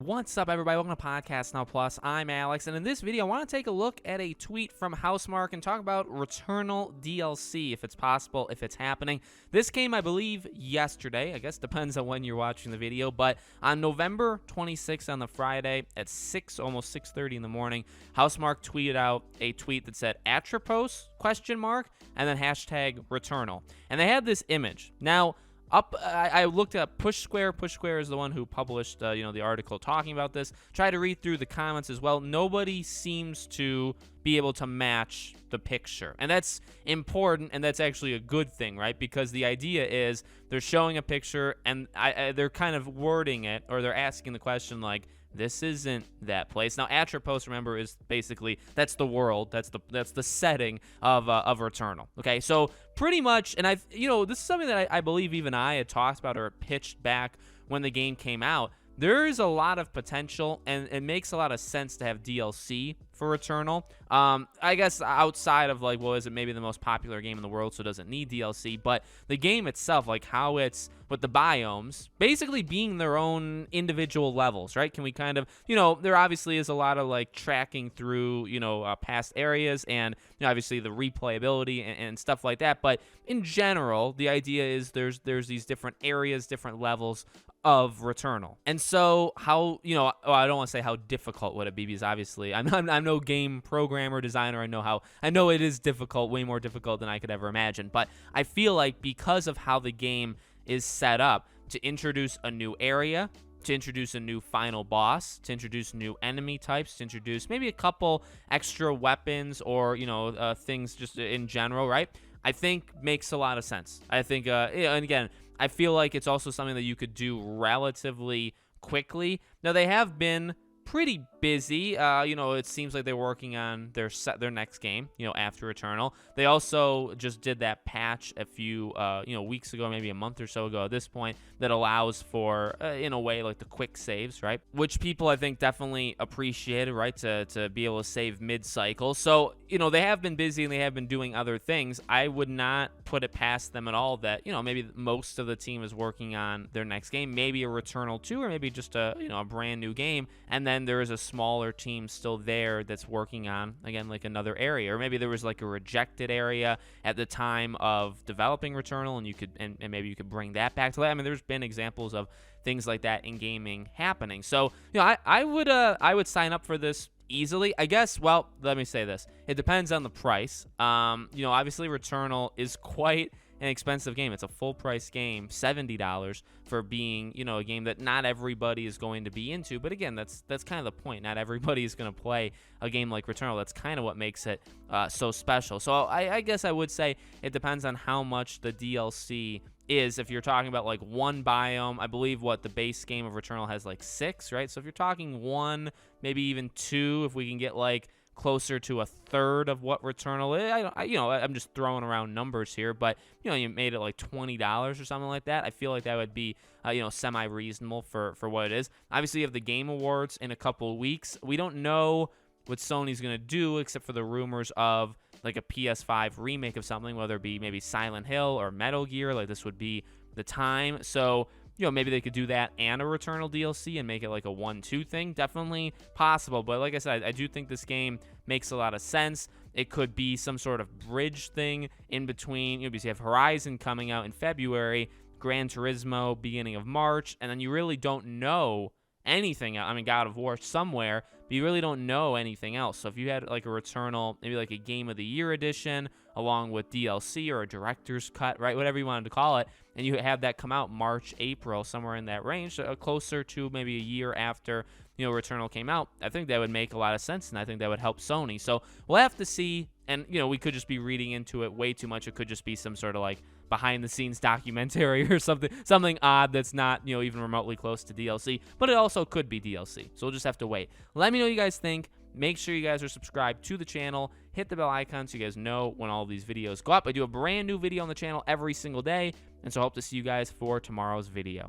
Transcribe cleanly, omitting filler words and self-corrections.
What's up, everybody? Welcome to Podcast Now Plus. I'm Alex, and in this video, I want to take a look at a tweet from Housemarque and talk about Returnal DLC, if it's possible, if it's happening. This came, I believe, yesterday. I guess depends on when you're watching the video, but on November 26th, on the Friday at almost 6:30 in the morning, Housemarque tweeted out a tweet that said Atropos, ? And then hashtag Returnal. And they had this image. Now, I looked at Push Square. Push Square is the one who published, the article talking about this. Tried to read through the comments as well. Nobody seems to be able to match the picture, and that's important, and that's actually a good thing, right? Because the idea is they're showing a picture, and they're kind of wording it, or they're asking the question like, this isn't that place. Now, Atropos, remember, is basically, that's the world, that's the setting of Returnal. Okay, so pretty much, and this is something that I believe even I had talked about or pitched back when the game came out. There is a lot of potential, and it makes a lot of sense to have DLC for Returnal. I guess outside of is it maybe the most popular game in the world, so it doesn't need DLC, but the game itself, like how it's with the biomes basically being their own individual levels, right? Can we kind of, there obviously is a lot of tracking through, past areas and obviously the replayability and stuff like that, but in general, the idea is there's these different areas, different levels of Returnal. And so how, I don't want to say how difficult would it be, because obviously I'm no game programmer, designer. I know it is difficult, way more difficult than I could ever imagine, but I feel like because of how the game is set up, to introduce a new area, to introduce a new final boss, to introduce new enemy types, to introduce maybe a couple extra weapons or, things just in general, right? I think makes a lot of sense. I think, and again, I feel like it's also something that you could do relatively quickly. Now, they have been pretty busy. It seems like they're working on their next game, after Returnal. They also just did that patch a few, weeks ago, maybe a month or so ago at this point, that allows for, in a way, like the quick saves, right? Which people, I think, definitely appreciated, right? To be able to save mid-cycle. So, they have been busy and they have been doing other things. I would not put it past them at all that, maybe most of the team is working on their next game, maybe a Returnal 2, or maybe just a brand new game. And then there is a smaller team still there that's working on, again, like another area, or maybe there was like a rejected area at the time of developing Returnal, and you could and maybe you could bring that back to life. I mean, there's been examples of things like that in gaming happening. So I would sign up for this easily, I guess. Well, let me say this: it depends on the price. Obviously Returnal is quite an expensive game. It's a full price game, $70 for being, a game that not everybody is going to be into. But again, that's kind of the point. Not everybody is going to play a game like Returnal. That's kind of what makes it so special. So I guess I would say it depends on how much the DLC is. If you're talking about like one biome, I believe the base game of Returnal has like 6, right? So if you're talking 1, maybe even 2, if we can get closer to a third of what Returnal is. I'm just throwing around numbers here, but you made it like $20 or something like that. I feel like that would be semi-reasonable for what it is. Obviously, you have the Game Awards in a couple of weeks. We don't know what Sony's going to do, except for the rumors of like a PS5 remake of something, whether it be maybe Silent Hill or Metal Gear. Like, this would be the time. So maybe they could do that and a Returnal DLC and make it like a 1-2 thing. Definitely possible. But like I said, I do think this game makes a lot of sense. It could be some sort of bridge thing in between. Because you have Horizon coming out in February, Gran Turismo beginning of March, and then you really don't know anything. I mean, God of War somewhere, but you really don't know anything else. So if you had like a Returnal, maybe like a Game of the Year edition, along with DLC or a director's cut, right, whatever you wanted to call it, and you have that come out March, April, somewhere in that range, so closer to maybe a year after Returnal came out, I think that would make a lot of sense, and I think that would help Sony. So we'll have to see, and we could just be reading into it way too much. It could just be some sort of like behind the scenes documentary or something odd that's not even remotely close to DLC, but it also could be DLC. So we'll just have to wait. Let me know what you guys think. Make sure you guys are subscribed to the channel. Hit the bell icon so you guys know when all of these videos go up. I do a brand new video on the channel every single day, and so I hope to see you guys for tomorrow's video.